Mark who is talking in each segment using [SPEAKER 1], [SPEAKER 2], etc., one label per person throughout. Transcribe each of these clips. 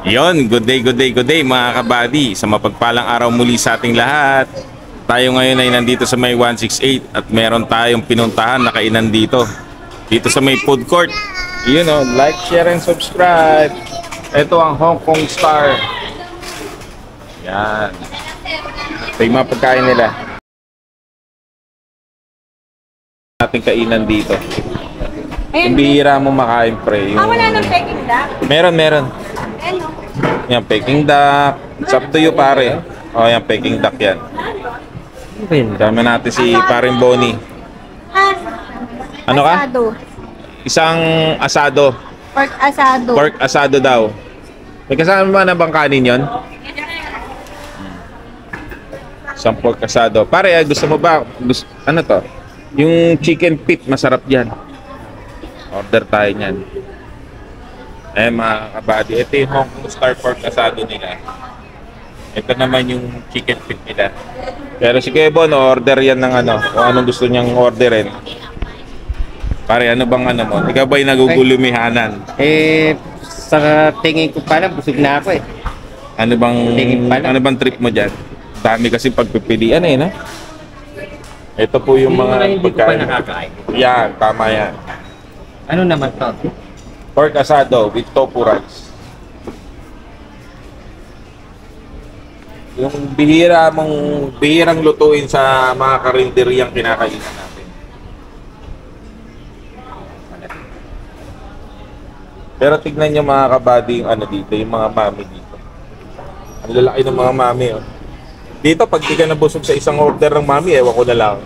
[SPEAKER 1] Yon, good day, good day, good day mga kabady. Sa mapagpalang araw muli sa ating lahat. Tayo ngayon ay nandito sa may 168 at meron tayong pinuntahan na kainan dito. Dito sa may food court. Yun o, like, share, and subscribe. Ito ang Hong Kong Star. Yan. Ito yung mga pagkain nila. Ating kainan dito. Yung bihira mo makain, pre. Yung...
[SPEAKER 2] wala nang Peking duck?
[SPEAKER 1] Meron.
[SPEAKER 2] Ano?
[SPEAKER 1] Yan, Peking duck. It's up to you, pare. O, yan, Peking duck yan. Dami natin si paring Bonnie. Ano ka?
[SPEAKER 2] Asado.
[SPEAKER 1] Isang asado.
[SPEAKER 2] Pork asado.
[SPEAKER 1] Pork asado daw. May kasama na bang kanin yun? Isang pork asado. Pare, gusto mo ba? Ano to? Yung chicken pit, masarap yan. Order tayo niyan. Mga kabady. Ito yung Hong Kong Star Pork asado nila. Ito naman yung chicken pit nila. Pero si Kevon, order yan ng ano. Kung anong gusto niyang orderin. Pare, ano bang ano mo? Ikaw ba'y nagugulumihanan?
[SPEAKER 3] Sa tingin ko pala, busog na ako eh.
[SPEAKER 1] Ano bang trip mo dyan? Dami kasi pagpipilian eh, no? Ito po yung mga
[SPEAKER 3] hindi ko pa nakakain.
[SPEAKER 1] Yan, tama yan.
[SPEAKER 3] Ano naman to?
[SPEAKER 1] Pork asado with tofu rice. Yung bihirang lutuin sa mga karinderyang kinakainan natin. Pero tignan nyo mga kabady yung ano dito, yung mga mami dito. Ang lalaki ng mga mami, oh. Dito, pag di ka nabusog sa isang order ng mami, ewan ko na lang.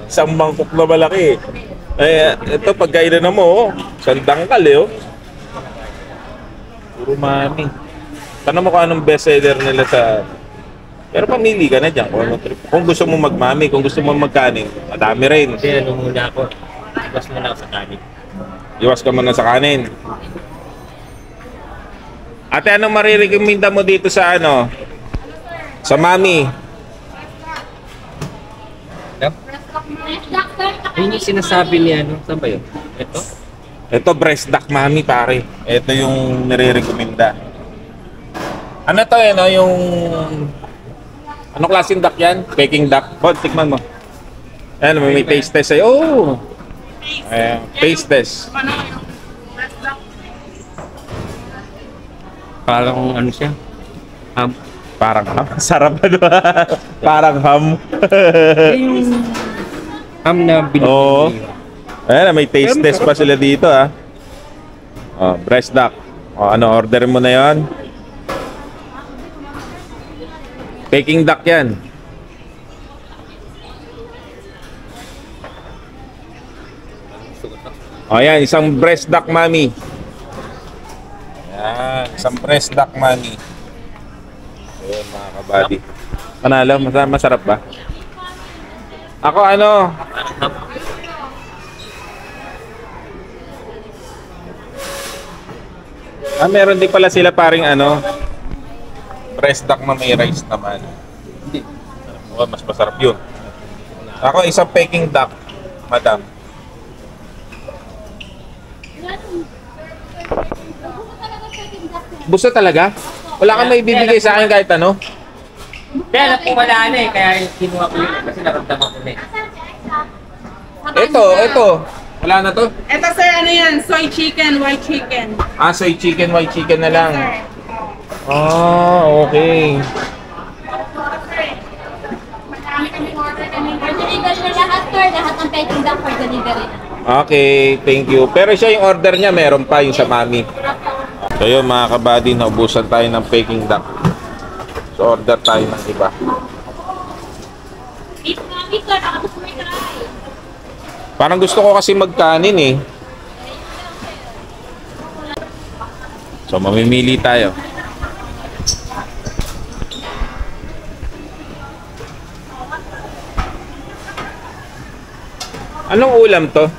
[SPEAKER 1] Isang mangkok na malaki. Ito, pagkainan na mo, sandangkal eh, oh. Puro mami. Tanong mo kung anong bestseller nila sa... Pero pamili ka na dyan. Kung gusto mo magmami, kung gusto mo magkanin, madami rin.
[SPEAKER 3] Kasi ano muna ako, iwas muna ako sa kanin.
[SPEAKER 1] Iwas ka muna sa kanin. Ate, anong marirekomenda mo dito sa ano? Sa mami?
[SPEAKER 3] Yun yung sinasabi ni ano, saan ba yun? Ito?
[SPEAKER 1] Ito, breast duck mami, pare. Ito yung nire-recommenda. Ano to eh, no? Yung... Ano klaseng duck yan? Peking duck. Bon, tikman mo. Ayan, may taste test sa'yo. Oh! Ayan, taste test.
[SPEAKER 3] Parang ano siya?
[SPEAKER 1] Parang ham. Sarap ano? Parang ham.
[SPEAKER 3] Yung na binili.
[SPEAKER 1] Oo. Ayan, may taste test pa sila dito, ha. Oh, breast duck. Oh, ano, order mo na yon. Peking duck yan. O yan, isang breast duck mami. Yan, isang breast duck mami. Ayan mga kabady. Panalo, masarap ba? Ako ano? Meron din pala sila paring ano, breast duck na may rice naman. Hindi. Oh, mas masarap yun. Ako isang Peking duck, madam. Buso talaga? Wala kang may bibigay sa akin kahit ano?
[SPEAKER 3] Kaya alam ko wala na eh, kaya kinuha ko yun eh, kasi naramdaman ko na eh.
[SPEAKER 1] Ito. Wala na to?
[SPEAKER 2] Ito sir, ano yan? Soy chicken, white chicken.
[SPEAKER 1] Soy chicken, white chicken na lang.
[SPEAKER 2] Sir.
[SPEAKER 1] Okay.
[SPEAKER 2] Marami kami order kami. For delivery na lahat sir, lahat ng Peking duck for delivery na.
[SPEAKER 1] Okay, thank you. Pero siya yung order niya, meron pa yung sa mami. So yun mga kabady, naubusan tayo ng Peking duck. So order tayo ng iba.
[SPEAKER 2] Beef mami sir, baka gusto mo i-try.
[SPEAKER 1] Parang gusto ko kasi magkanin eh. So mamimili tayo. Anong ulam to?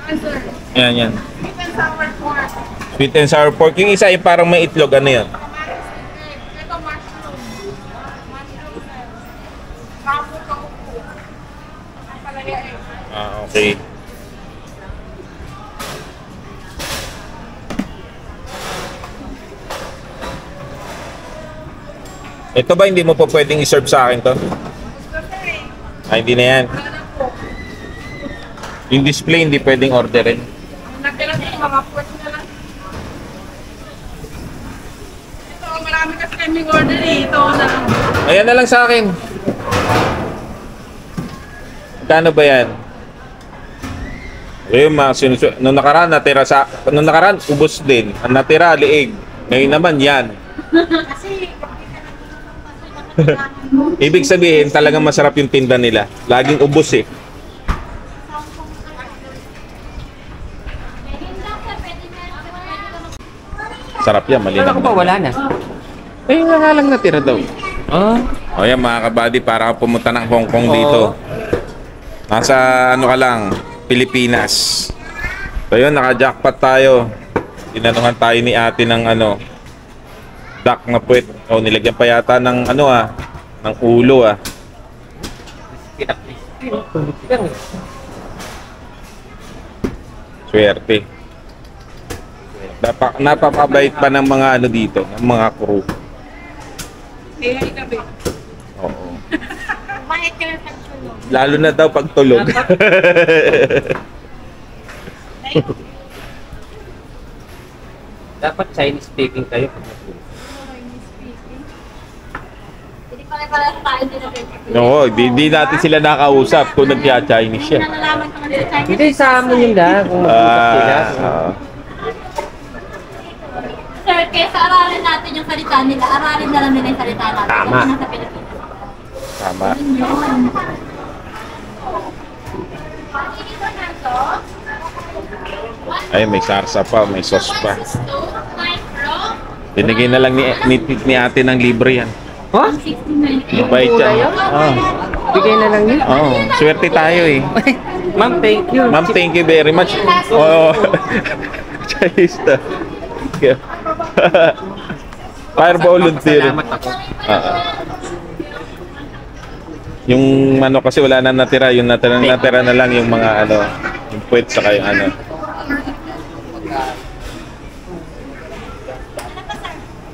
[SPEAKER 2] Sir,
[SPEAKER 1] Yan.
[SPEAKER 2] sweet and sour pork.
[SPEAKER 1] Sweet and sour pork. Yung isa yung parang may itlog. Ano yun?
[SPEAKER 2] Ito mushroom. Mushroom sir. Tofu. Ang palagay ay.
[SPEAKER 1] Okay. Ito ba hindi mo po pwedeng i-serve sa akin to? Ay, hindi na yan. Yung display hindi pwedeng orderin.
[SPEAKER 4] Nakira sa mga ports na lang. Ito, marami kasi kaming order eh. Ito na lang.
[SPEAKER 1] Ayan na lang sa akin. Kano ba yan? Ayun, nung nakaraan, nung nakaraan, ubos din. Ang natira, liig. Ngayon naman, yan.
[SPEAKER 2] Kasi,
[SPEAKER 1] Ibig sabihin, talagang masarap yung tinda nila. Laging ubos eh. Sarap yan,
[SPEAKER 3] Wala
[SPEAKER 1] malinaw.
[SPEAKER 3] ko pa, wala na.
[SPEAKER 1] Eh, nga lang natira daw.
[SPEAKER 3] Ah,
[SPEAKER 1] O yan mga kabady, para ka pumunta ng Hong Kong dito. Nasa ano ka lang, Pilipinas. So yun, naka-jackpot tayo. Tinanuhan tayo ni ate ng ano, duck na puwet. O nilagyan pa yata ng ano ng ulo Swerte. Napapabait pa ng mga ano dito, ng mga crew.
[SPEAKER 4] Hey, hi gabi.
[SPEAKER 1] Oo.
[SPEAKER 2] Bakit ka na pagtulog?
[SPEAKER 1] Lalo na daw pag tulog.
[SPEAKER 3] dapat Chinese speaking tayo pag natulog.
[SPEAKER 2] Hindi pala tayo din na pwede.
[SPEAKER 1] Oo, di natin sila nakausap kung nagka-Chinese siya.
[SPEAKER 2] Nalalaman ka nga sa Chinese.
[SPEAKER 3] Hindi, sa amin yun lang. Kung mag-usap sila.
[SPEAKER 2] Sir, kaysa aralin natin yung salita nila, aralin na lang nila yung salita natin.
[SPEAKER 3] Tama.
[SPEAKER 2] Kasi nasa Pilipinas.
[SPEAKER 1] Tama.
[SPEAKER 2] Yun yun.
[SPEAKER 1] Ay, may sarsa pa, may sauce pa. Binigay na lang ni ate ng libre yan.
[SPEAKER 3] Huh?
[SPEAKER 2] 69.
[SPEAKER 1] Mabait yan. Oh.
[SPEAKER 3] Bigay na lang yun.
[SPEAKER 1] Oh, swerte tayo eh.
[SPEAKER 3] Ma'am, thank you.
[SPEAKER 1] Ma'am, thank you very much. Oh. Chinese na. Fire volunteer.
[SPEAKER 3] Salamat ako.
[SPEAKER 1] Yung ano kasi wala na natira, yung natira na lang yung mga ano, yung puwet saka yung ano.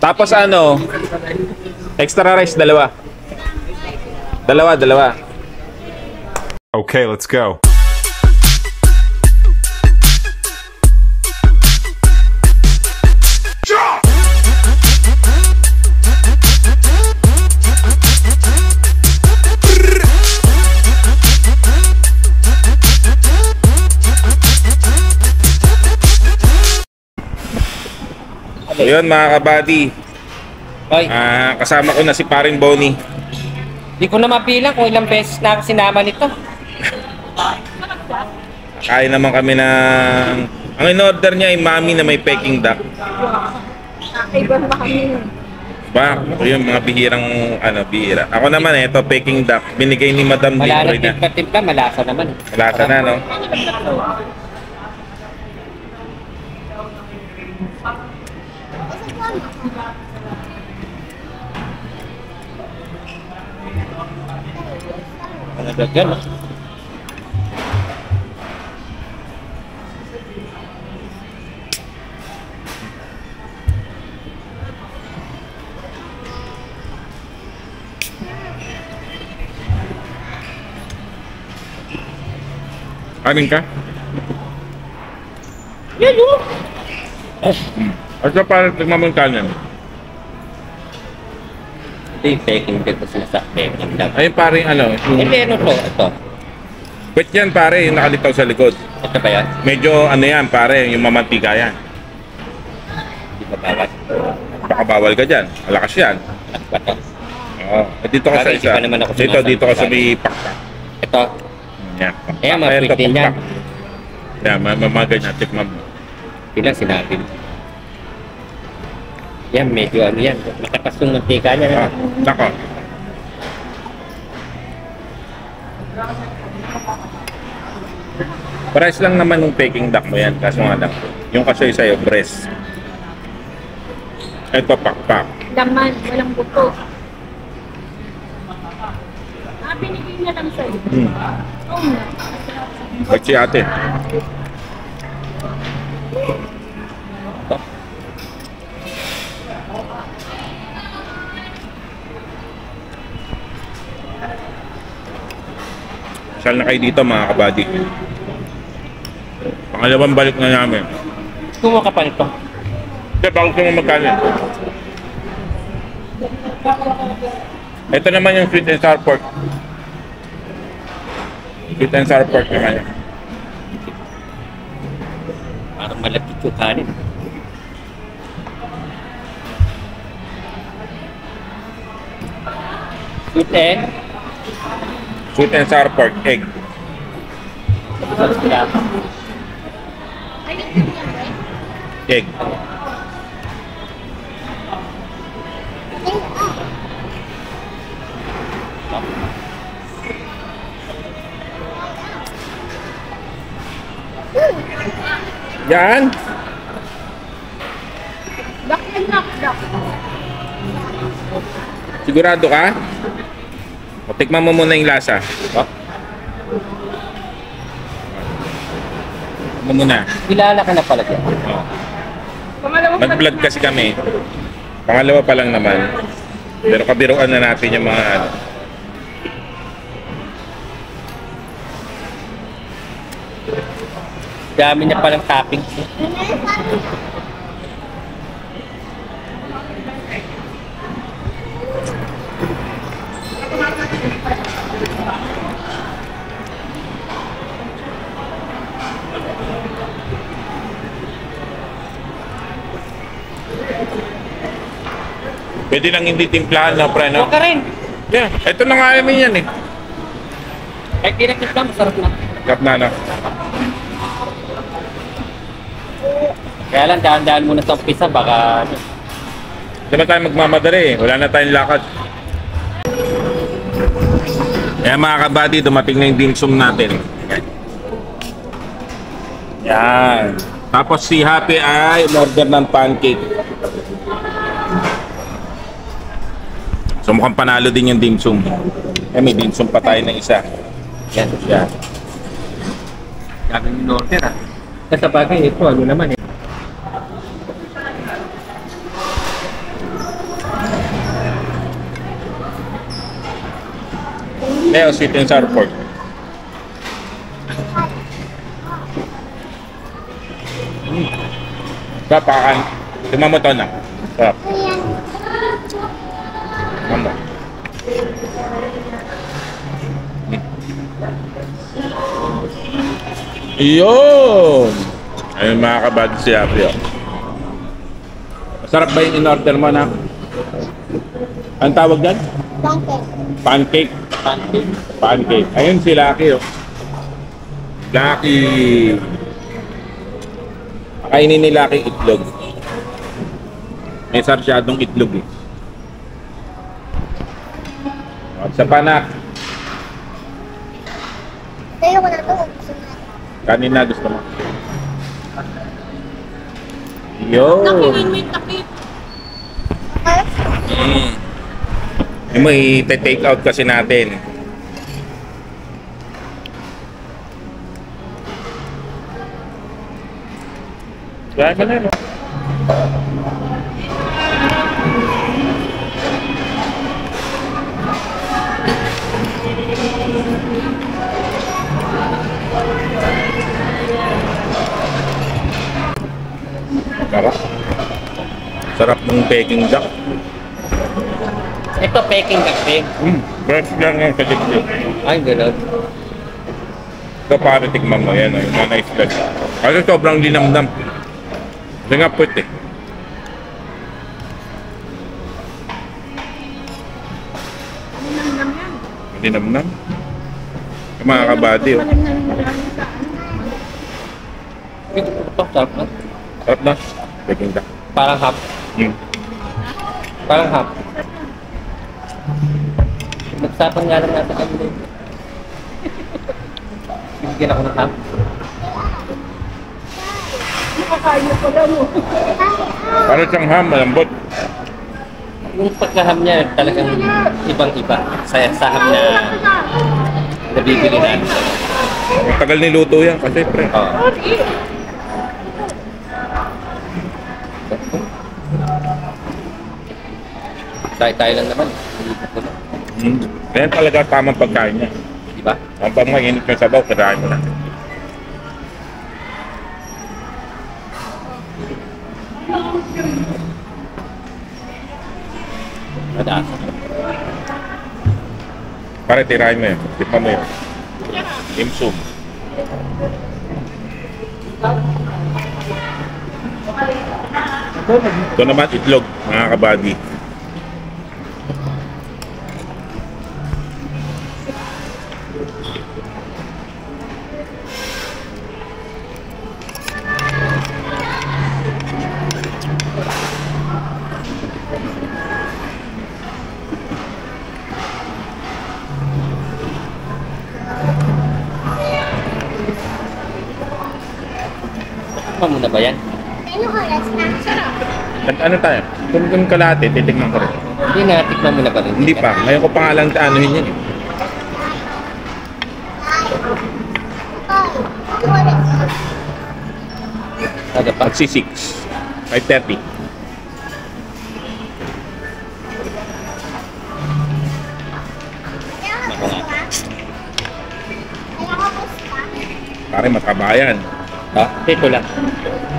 [SPEAKER 1] Tapos ano, extra rice dalawa. Dalawa.
[SPEAKER 5] Okay, let's go.
[SPEAKER 1] Ayun mga kabady,
[SPEAKER 3] Hoy,
[SPEAKER 1] kasama ko na si paring Bonnie.
[SPEAKER 3] di ko na mapilang kung ilang beses na ako sinama nito.
[SPEAKER 1] Kain naman kami ng... Ang in-order niya ay mami na may Peking duck.
[SPEAKER 2] Iban ba kami?
[SPEAKER 1] Ba, yung mga bihirang bihira. Ako naman ito Peking duck. Binigay ni Madam
[SPEAKER 3] Wala na
[SPEAKER 1] libre na.
[SPEAKER 3] timpla-timpla, malasa naman.
[SPEAKER 1] Malasa na, no?
[SPEAKER 3] Ang nagagyan, no?
[SPEAKER 1] Kanin ka?
[SPEAKER 3] Yan, yun.
[SPEAKER 1] At sa parang tigmamang kanin.
[SPEAKER 3] Ito yung peking dito sila sa peking lang.
[SPEAKER 1] Ayun paring
[SPEAKER 3] Eh, meron to. Ito.
[SPEAKER 1] Wait yan pare, yung nakalitaw sa likod.
[SPEAKER 3] Ito ba yan?
[SPEAKER 1] Medyo yan pare, yung mamantika yan.
[SPEAKER 3] Hindi ba bawat?
[SPEAKER 1] Baka bawal ka dyan. Malakas yan.
[SPEAKER 3] Ano ba to?
[SPEAKER 1] Oo. Dito ka sa
[SPEAKER 3] Bakit?
[SPEAKER 1] isa.
[SPEAKER 3] Hindi pa naman ako
[SPEAKER 1] Dito
[SPEAKER 3] sumasagot
[SPEAKER 1] ka sa
[SPEAKER 3] sa
[SPEAKER 1] may pakpak.
[SPEAKER 3] Ito.
[SPEAKER 1] Yan.
[SPEAKER 3] Ayan, mga
[SPEAKER 1] Ayan,
[SPEAKER 3] quick din yan.
[SPEAKER 1] pakpak. Yan, mga ganyan. Tikman mo.
[SPEAKER 3] Bilang sinabi mo. Yan, medyo ano yan. Matapas yung mantika niya.
[SPEAKER 1] Nako. Price lang naman yung Peking duck mo yan. Kaso nga lang. Yung kasi sa'yo, breast. Ito, pakpak.
[SPEAKER 2] Laman, walang buto. Binigay na lang sa'yo. Oo nga.
[SPEAKER 1] Ba't si ate? Saan na kayo dito mga kabady? Pangalawang balik na namin.
[SPEAKER 3] Kumuha ka pa nito.
[SPEAKER 1] Hindi, bago ko magkano. Ito naman yung sweet and sour pork. Sweet and sour pork naman yan.
[SPEAKER 3] Parang malapit yung kanin. Sweet and
[SPEAKER 1] Sweet and sour pork, egg. Egg. Yan.
[SPEAKER 2] Duck and knock.
[SPEAKER 1] Sigurado ka? O, tikman mo muna yung lasa. O. Tikman mo muna.
[SPEAKER 3] Kilala ka na pala dyan.
[SPEAKER 1] O. Nag-vlog kasi kami. Pangalawa pa lang naman. Pero kabiruan na natin yung mga ano.
[SPEAKER 3] Dami niya palang toppings.
[SPEAKER 1] Pwede lang hindi timplahan na pre, no?
[SPEAKER 3] Huwag ka rin.
[SPEAKER 1] Yeah, ito na nga namin yan eh.
[SPEAKER 3] Kahit kinakit lang, masarap na.
[SPEAKER 1] Kap na na.
[SPEAKER 3] Kaya lang, dahan-dahan muna sa umpisa, baka...
[SPEAKER 1] Di ba tayo magmamadali eh? Wala na tayong lakad. Kaya mga kabady, dumating na yung dim sum natin. Yan. Tapos si Happy ay order ng pancake. So mukhang panalo din yung dim sum. Eh may dim sum pa tayo ng isa.
[SPEAKER 3] Yan.
[SPEAKER 1] Yan.
[SPEAKER 3] Dami yung order ah. Sa bagay, ito ano naman eh.
[SPEAKER 1] Leo, sweet and sour pork. Papakan. Tingnan mo to na. Sarap. Tingnan mo. Iyon! Ayun mga kabady si Happy. Oh. Masarap ba yung in-order mo na? Anong tawag dyan? Pancake.
[SPEAKER 3] Pancake.
[SPEAKER 1] Pancake. Ayun si Lucky. Oh. Lucky. Kainin ni Lucky itlog. May sarsyadong itlog eh. At sa panak.
[SPEAKER 2] Tayo ko na to.
[SPEAKER 1] Kanin na gusto mo. Yo.
[SPEAKER 4] Nakingin mo yung takip.
[SPEAKER 1] Yung mo i-take out kasi natin. Kaya ka na, no? Sarap. Sarap ng Peking duck.
[SPEAKER 3] Ito, Peking duck din.
[SPEAKER 1] Fresh lang yan sa dibdib.
[SPEAKER 3] Ay, gano'n.
[SPEAKER 1] Ito para tikman mo yan, yung mga nice flesh. Kasi sobrang linamdam. Kasi nga puwet eh. Linamdam. Yung mga kabady oh.
[SPEAKER 3] Ito, sarap na.
[SPEAKER 1] Sarap na. Peking duck.
[SPEAKER 3] Parang hap. Parang hap. Nagsapan nga lang natin kami din. Bibigyan ako ng hap.
[SPEAKER 1] Para siyang ham, malambot.
[SPEAKER 3] Yung pagkaham niya talagang ibang-iba sa ham na nabibili natin.
[SPEAKER 1] Matagal niluto yan kasi pre.
[SPEAKER 3] Oo. Tayo lang naman.
[SPEAKER 1] Kaya talaga tamang pagkain niya.
[SPEAKER 3] ba?
[SPEAKER 1] Ang pang mainit yung sabaw, kirahin mo na.
[SPEAKER 3] Madaas.
[SPEAKER 1] Pare, tirahin mo yun. Tipa mo yun. Dimsum. Ito naman itlog, mga kabady.
[SPEAKER 3] Ano muna ba yan?
[SPEAKER 2] Anong oras na?
[SPEAKER 1] Ano tayo? Kung kalahati, titignan ko rin.
[SPEAKER 3] Hindi na, tikman mo na ba rin?
[SPEAKER 1] Hindi pa. Ngayon ko pa nga lang anuhin yan eh.
[SPEAKER 2] Anong oras na?
[SPEAKER 3] Ano pa?
[SPEAKER 1] Magsi 6. 5:30.
[SPEAKER 3] Ako nga.
[SPEAKER 2] Kailangan ko pusta.
[SPEAKER 1] Pare, matabayan.
[SPEAKER 3] Ha? Ito lang.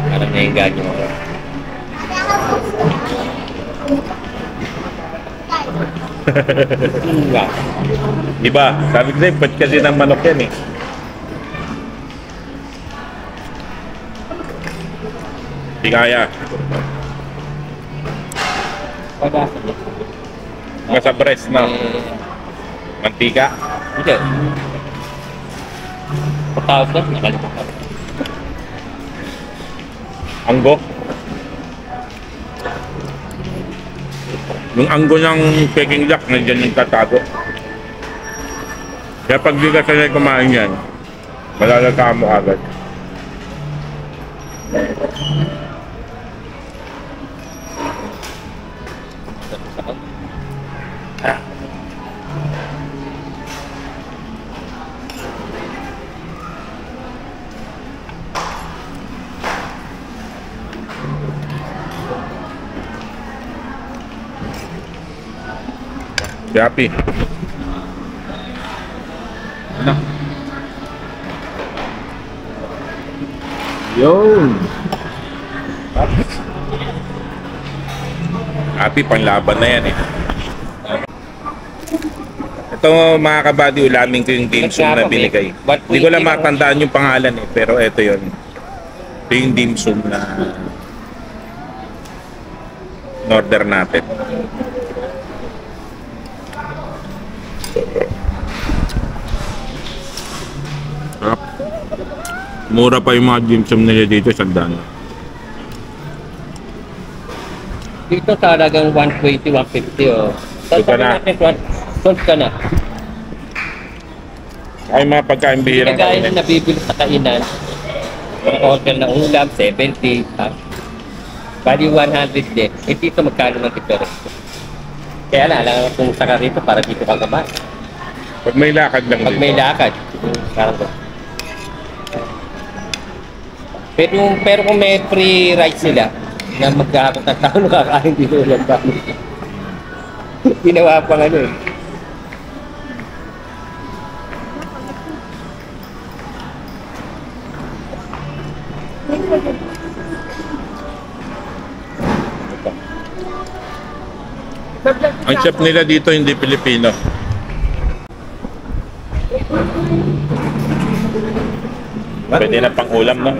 [SPEAKER 3] Parang naiinganyo mo.
[SPEAKER 2] Kailangan pusta.
[SPEAKER 3] Nga.
[SPEAKER 1] Diba? Sabi ko sa'yo, ba't kasi ng manok yan eh. Di kaya.
[SPEAKER 3] Pag-asa.
[SPEAKER 1] Nasa breast na. Mantika.
[SPEAKER 3] Hindi. Patawag na, nakalimutan.
[SPEAKER 1] Anggo. Yung anggo ng Peking Duck, nandiyan yung tatago. Kaya pag di ka sanay kumain yan, malalakaan mo agad. Si Happy. Ano? Yun. Happy, panglaban na yan eh. Ito mga kabady, ulamin ko yung dim sum na binigay. Hindi ko lang matandaan yung pangalan eh, pero ito yun. Ito yung dim sum na order natin. Sarap. Mura pa yung mga dim sum nila dito, sandaan.
[SPEAKER 3] Dito talagang 120, 150 oh.
[SPEAKER 1] Ito na.
[SPEAKER 3] Sold ka na.
[SPEAKER 1] Ay mga pagkain bihirang
[SPEAKER 3] Kagaya
[SPEAKER 1] kainin.
[SPEAKER 3] na nabibili sa kainan. Mga order ng ulam, 70. Ha? Bali 100 din. Eh dito magkano ng difference? Kaya na, alam kung saka rito para dito ka kumain.
[SPEAKER 1] Pag may lakad lang
[SPEAKER 3] Pag may
[SPEAKER 1] dito.
[SPEAKER 3] lakad. Parang ko. Pero kung may free rides sila, na magkakapot ng tao nakakain dito ulam pa. Ginawa pang ano eh.
[SPEAKER 1] Ang chef nila dito hindi Pilipino. Pwede na pang ulam, no?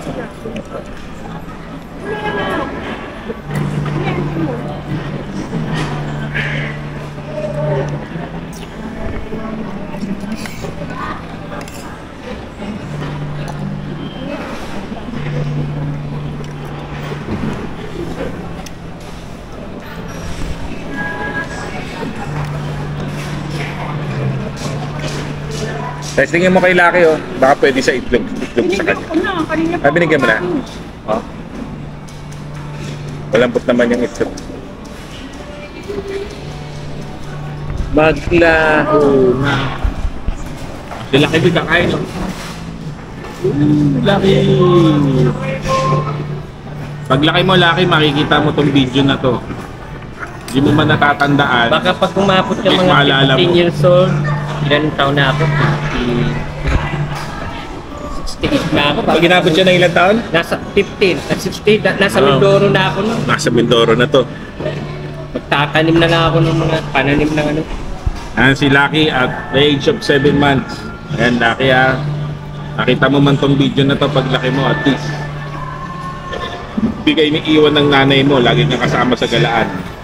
[SPEAKER 1] Testingin mo kay Lucky, oh. Baka pwede sa itlog sa kanya. Ay, binigyan mo na. Oh. Malambot naman yung itlog. Maglaho na. Si Lucky din kakain, no? Lucky! Pag laki mo, Lucky, makikita mo tong video na to. Hindi mo man natatandaan.
[SPEAKER 3] Baka pag umabot ka
[SPEAKER 1] Please,
[SPEAKER 3] mga
[SPEAKER 1] maalala mo.
[SPEAKER 3] 15 years old, Ilan taon na ako? 68 na ako.
[SPEAKER 1] Pag inabot siya ng ilang taon?
[SPEAKER 3] Nasa 15, at 16, nasa
[SPEAKER 1] Oh.
[SPEAKER 3] Mindoro na ako nun.
[SPEAKER 1] Nasa Mindoro na to.
[SPEAKER 3] Magtatanim na lang ako ng mga pananim ng ano.
[SPEAKER 1] Ayan si Lucky at the age of 7 months. Ayan, Lucky ha. Nakita mo man tong video na to paglaki mo at least. Bigay ni iwan ng nanay mo, lagi kang kasama sa galaan.